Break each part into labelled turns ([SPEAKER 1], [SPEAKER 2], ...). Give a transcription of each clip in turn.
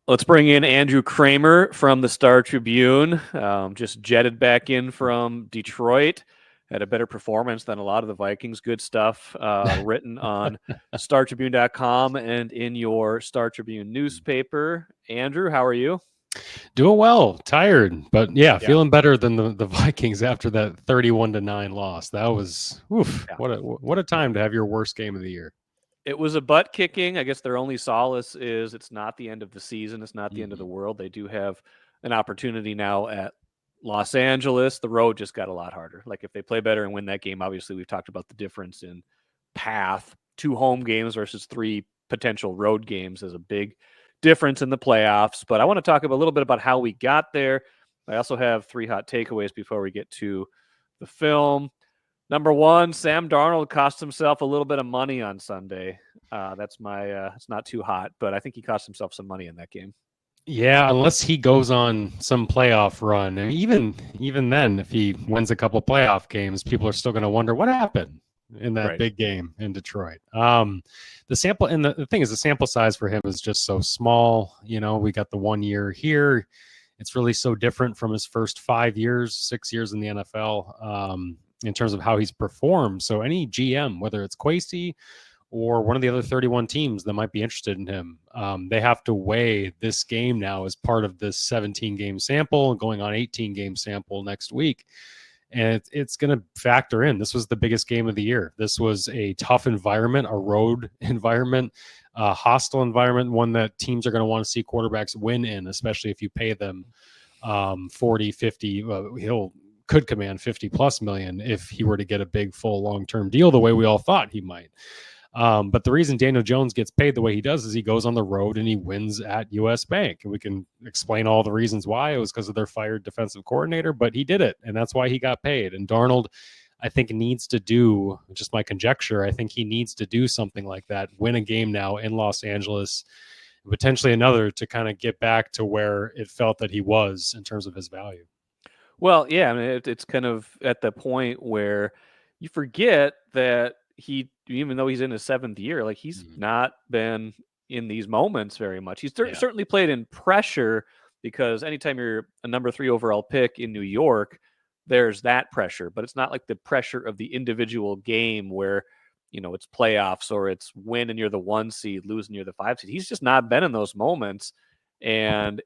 [SPEAKER 1] Let's bring in Andrew Krammer from the Star Tribune. Just jetted back in from Detroit. Had a better performance than a lot of the Vikings. Good stuff written on StarTribune.com and in your Star Tribune newspaper. Andrew, how are you?
[SPEAKER 2] Doing well, tired, but feeling better than the Vikings after that 31-9 loss. That was what a time to have your worst game of the year.
[SPEAKER 1] It was a butt kicking. I guess their only solace is it's not the end of the season. It's not the end of the world. They do have an opportunity now at Los Angeles. The road just got a lot harder. Like if they play better and win that game, obviously we've talked about the difference in path. 2 home games versus 3 potential road games is a big difference in the playoffs. But I want to talk a little bit about how we got there. I also have 3 hot takeaways before we get to the film. Number 1, Sam Darnold cost himself a little bit of money on Sunday. That's my it's not too hot, but I think he cost himself some money in that game.
[SPEAKER 2] Yeah, unless he goes on some playoff run. And even then, if he wins a couple playoff games, people are still going to wonder what happened in that big game in Detroit. The sample, and the thing is, the sample size for him is just so small. You know, we got the 1 year here. It's really so different from his first 5 years, 6 years in the NFL. In terms of how he's performed. So any GM, whether it's Kwesi or one of the other 31 teams that might be interested in him, they have to weigh this game now as part of this 17-game sample and going on 18-game sample next week. And it's going to factor in. This was the biggest game of the year. This was a tough environment, a road environment, a hostile environment, one that teams are going to want to see quarterbacks win in, especially if you pay them 40, 50. Could command 50 plus million if he were to get a big full long-term deal the way we all thought he might. But the reason Daniel Jones gets paid the way he does is he goes on the road and he wins at US Bank. And we can explain all the reasons why. It was because of their fired defensive coordinator, but he did it. And that's why he got paid. And Darnold, I think, needs to do, just my conjecture, I think he needs to do something like that, win a game now in Los Angeles, potentially another, to kind of get back to where it felt that he was in terms of his value.
[SPEAKER 1] Well, yeah, I mean, it's kind of at the point where you forget that he, even though he's in his 7th year, like he's not been in these moments very much. He's certainly played in pressure because anytime you're a number 3 overall pick in New York, there's that pressure. But it's not like the pressure of the individual game where, you know, it's playoffs or it's win and you're the 1 seed, lose and you're the 5 seed. He's just not been in those moments. And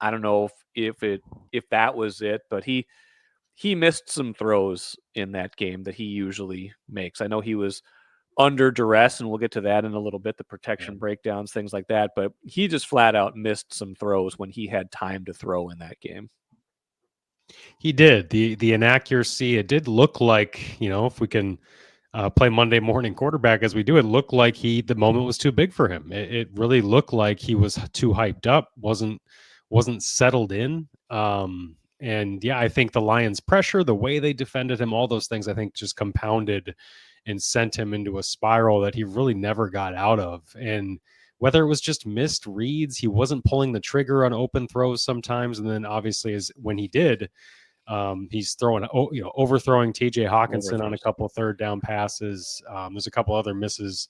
[SPEAKER 1] I don't know if that was it, but he missed some throws in that game that he usually makes. I know he was under duress, and we'll get to that in a little bit, the protection breakdowns, things like that, but he just flat out missed some throws when he had time to throw in that game.
[SPEAKER 2] He did. The inaccuracy, it did look like, you know, if we can play Monday morning quarterback as we do, it looked like the moment was too big for him. It really looked like he was too hyped up, wasn't settled in. And yeah, I think the Lions' pressure, the way they defended him, all those things, I think just compounded and sent him into a spiral that he really never got out of. And whether it was just missed reads, he wasn't pulling the trigger on open throws sometimes. And then obviously when he did, he's throwing, overthrowing TJ Hawkinson on a couple of 3rd down passes. There's a couple other misses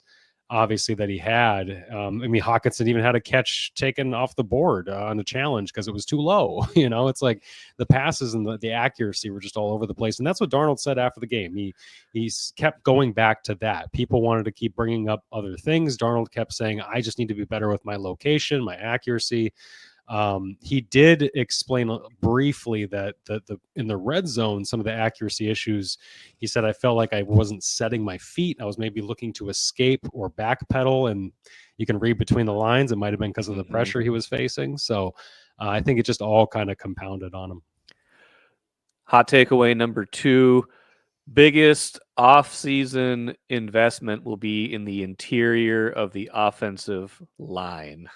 [SPEAKER 2] obviously that he had. I mean, Hawkinson even had a catch taken off the board on a challenge because it was too low. You know, it's like the passes and the accuracy were just all over the place. And that's what Darnold said after the game. He's kept going back to that. People wanted to keep bringing up other things. Darnold kept saying, I just need to be better with my location, my accuracy. He did explain briefly that in the red zone, some of the accuracy issues, he said, I felt like I wasn't setting my feet. I was maybe looking to escape or backpedal, and you can read between the lines. It might have been because of the pressure he was facing. So I think it just all kind of compounded on him.
[SPEAKER 1] Hot takeaway number 2, biggest off-season investment will be in the interior of the offensive line.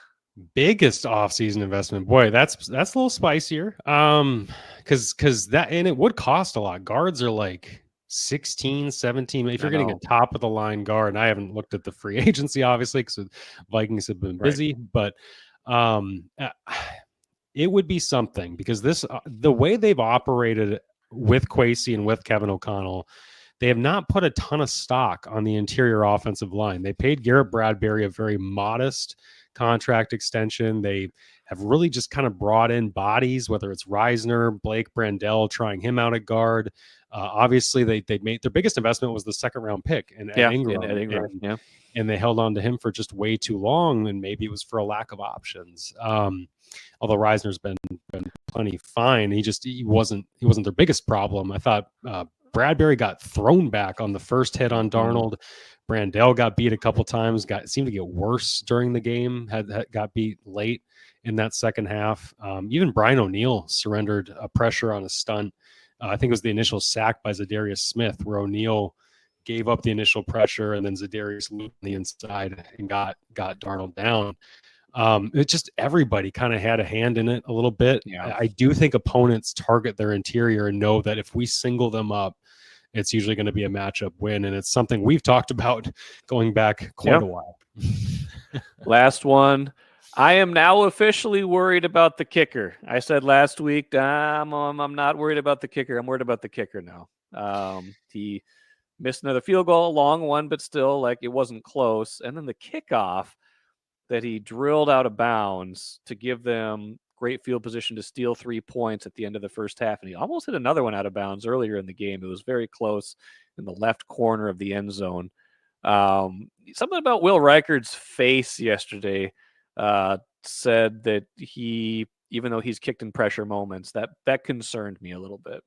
[SPEAKER 2] Biggest off-season investment, boy, that's a little spicier. Because that, and it would cost a lot. Guards are like 16, 17. If you're getting a top of the line guard, and I haven't looked at the free agency obviously because Vikings have been busy, but it would be something because the way they've operated with Kwesi and with Kevin O'Connell, they have not put a ton of stock on the interior offensive line. They paid Garrett Bradbury a very modest contract extension. They have really just kind of brought in bodies, whether it's Reisner, Blake Brandel, trying him out at guard. Obviously, they made their biggest investment was the second round pick and Ed Ingram. And they held on to him for just way too long, and maybe it was for a lack of options. Although Reisner's been plenty fine, he wasn't their biggest problem. I thought Bradbury got thrown back on the first hit on Darnold. Brandel got beat a couple times. Seemed to get worse during the game. Got beat late in that second half. Even Brian O'Neill surrendered a pressure on a stunt. I think it was the initial sack by Zadarius Smith, where O'Neill gave up the initial pressure, and then Zadarius looped on the inside and got Darnold down. It just everybody kind of had a hand in it a little bit.
[SPEAKER 1] Yeah.
[SPEAKER 2] I do think opponents target their interior and know that if we single them up, it's usually going to be a matchup win, and it's something we've talked about going back quite a while.
[SPEAKER 1] Last one. I am now officially worried about the kicker. I said last week, I'm not worried about the kicker. I'm worried about the kicker now. He missed another field goal, a long one, but still, like, it wasn't close. And then the kickoff that he drilled out of bounds to give them great field position to steal 3 points at the end of the first half. And he almost hit another one out of bounds earlier in the game. It was very close in the left corner of the end zone. Something about Will Reichard's face yesterday said that even though he's kicked in pressure moments, that concerned me a little bit.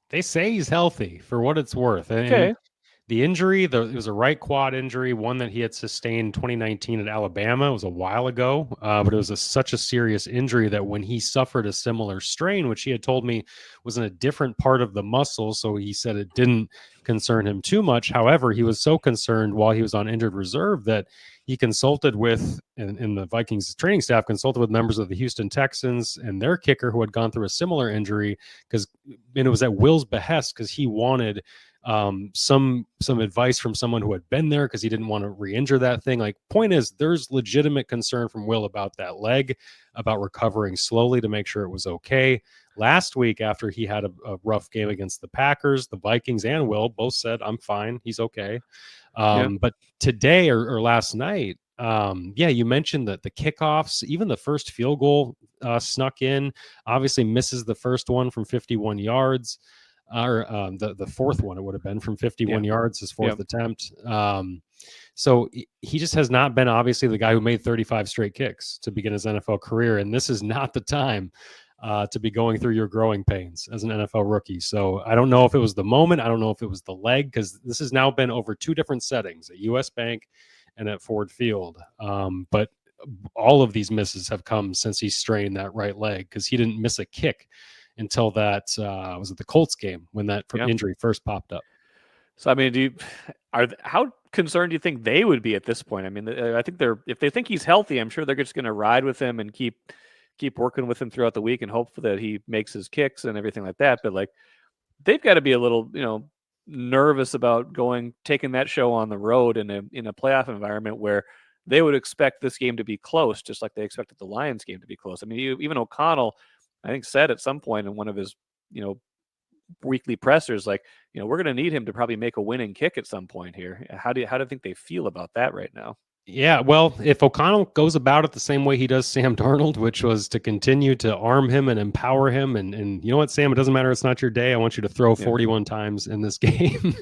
[SPEAKER 2] They say he's healthy, for what it's worth.
[SPEAKER 1] Okay.
[SPEAKER 2] The injury, it was a right quad injury, one that he had sustained in 2019 at Alabama. It was a while ago, but it was such a serious injury that when he suffered a similar strain, which he had told me was in a different part of the muscle, so he said it didn't concern him too much. However, he was so concerned while he was on injured reserve that he consulted with, in the Vikings training staff, consulted with members of the Houston Texans and their kicker who had gone through a similar injury, and it was at Will's behest because he wanted some advice from someone who had been there because he didn't want to re-injure that thing. Like, point is, there's legitimate concern from Will about that leg, about recovering slowly to make sure it was okay. Last week, after he had a rough game against the Packers, the Vikings and Will both said, I'm fine, he's okay. But today or last night, you mentioned that the kickoffs, even the first field goal snuck in, obviously misses the first one from 51 yards. Or the fourth one, it would have been from 51 yards, his fourth attempt. So he just has not been, obviously, the guy who made 35 straight kicks to begin his NFL career. And this is not the time to be going through your growing pains as an NFL rookie. So I don't know if it was the moment. I don't know if it was the leg, because this has now been over 2 different settings, at US Bank and at Ford Field. But all of these misses have come since he strained that right leg, because he didn't miss a kick until that was it the Colts game when that injury first popped up.
[SPEAKER 1] So I mean, how concerned do you think they would be at this point? I mean, I think if they think he's healthy, I'm sure they're just going to ride with him and keep working with him throughout the week and hope that he makes his kicks and everything like that. But like, they've got to be a little, nervous about taking that show on the road in a playoff environment where they would expect this game to be close, just like they expected the Lions game to be close. I mean, even O'Connell, I think, said at some point in one of his, weekly pressers, like, we're going to need him to probably make a winning kick at some point here. How do you think they feel about that right now?
[SPEAKER 2] Yeah, well, if O'Connell goes about it the same way he does Sam Darnold, which was to continue to arm him and empower him, and you know what, Sam, it doesn't matter, it's not your day. I want you to throw 41 times in this game.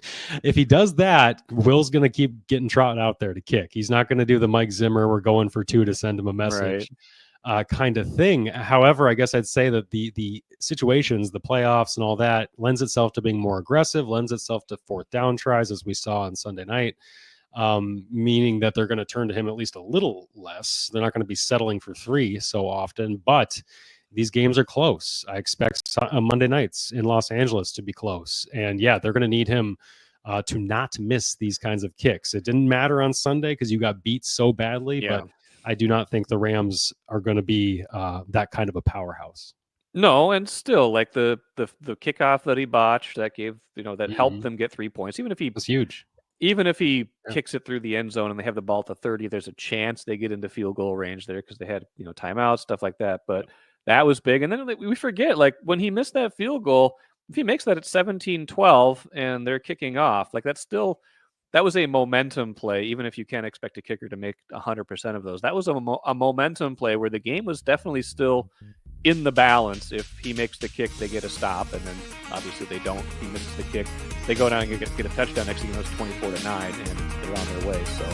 [SPEAKER 2] If he does that, Will's going to keep getting trotted out there to kick. He's not going to do the Mike Zimmer, we're going for 2 to send him a message. Right. Kind of thing. However, I guess I'd say that the situations, the playoffs and all that, lends itself to being more aggressive, lends itself to 4th down tries, as we saw on Sunday night, meaning that they're going to turn to him at least a little less. They're not going to be settling for 3 so often, but these games are close. I expect Monday nights in Los Angeles to be close. And they're going to need him to not miss these kinds of kicks. It didn't matter on Sunday because you got beat so badly, but I do not think the Rams are going to be that kind of a powerhouse.
[SPEAKER 1] No, and still, like the kickoff that he botched, that gave that helped them get 3 points. Even if he
[SPEAKER 2] was huge,
[SPEAKER 1] even if he kicks it through the end zone and they have the ball at the 30, there's a chance they get into field goal range there because they had timeouts, stuff like that. But that was big. And then we forget, like, when he missed that field goal, if he makes that at 17-12 and they're kicking off, like, that's still that was a momentum play, even if you can't expect a kicker to make 100% of those. That was a momentum play where the game was definitely still in the balance. If he makes the kick, they get a stop, and then obviously they don't. If he misses the kick, they go down and get a touchdown. Next thing you know, it's 24-9, and they're on their way. So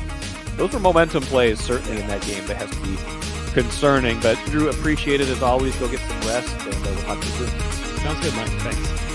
[SPEAKER 1] those were momentum plays, certainly in that game. That has to be concerning. But Drew, appreciate it as always. Go get some rest, and we'll talk to you soon.
[SPEAKER 2] Sounds good, Mike. Thanks.